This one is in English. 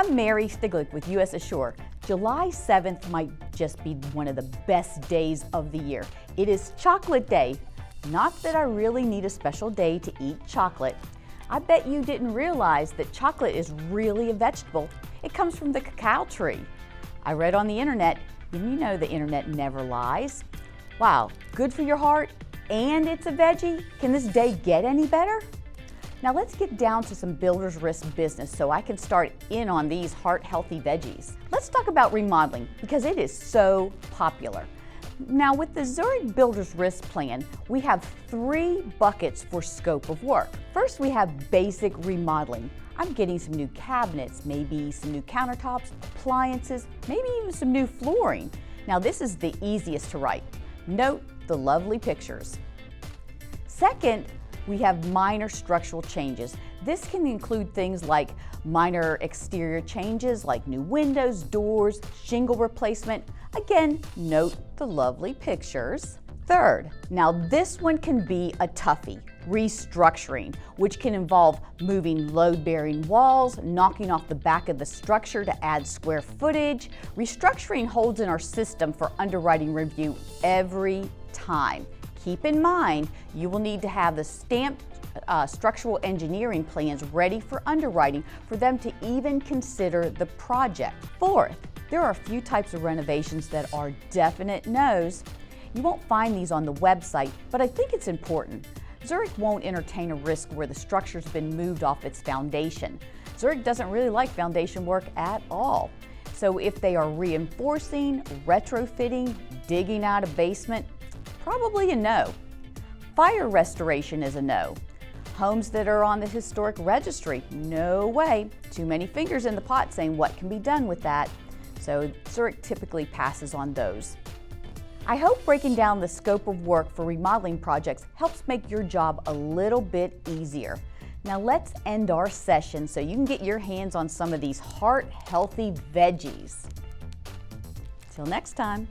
I'm Mary Stiglic with US Assure. July 7th might just be one of the best days of the year. It is Chocolate Day. Not that I really need a special day to eat chocolate. I bet you didn't realize that chocolate is really a vegetable. It comes from the cacao tree. I read on the internet, and you know the internet never lies. Wow, good for your heart, and it's a veggie? Can this day get any better? Now let's get down to some builder's risk business so I can start in on these heart-healthy veggies. Let's talk about remodeling because it is so popular. Now with the Zurich Builders Risk Plan, we have 3 buckets for scope of work. First, we have basic remodeling. I'm getting some new cabinets, maybe some new countertops, appliances, maybe even some new flooring. Now this is the easiest to write. Note the lovely pictures. Second, we have minor structural changes. This can include things like minor exterior changes like new windows, doors, shingle replacement. Again, note the lovely pictures. Third, now this one can be a toughie, restructuring, which can involve moving load-bearing walls, knocking off the back of the structure to add square footage. Restructuring holds in our system for underwriting review every time. Keep in mind, you will need to have the stamped structural engineering plans ready for underwriting for them to even consider the project. Fourth, there are a few types of renovations that are definite no's. You won't find these on the website, but I think it's important. Zurich won't entertain a risk where the structure's been moved off its foundation. Zurich doesn't really like foundation work at all. So if they are reinforcing, retrofitting, digging out a basement, probably a no. Fire restoration is a no. Homes that are on the historic registry, no way. Too many fingers in the pot saying what can be done with that. So Zurich typically passes on those. I hope breaking down the scope of work for remodeling projects helps make your job a little bit easier. Now let's end our session so you can get your hands on some of these heart-healthy veggies. Till next time.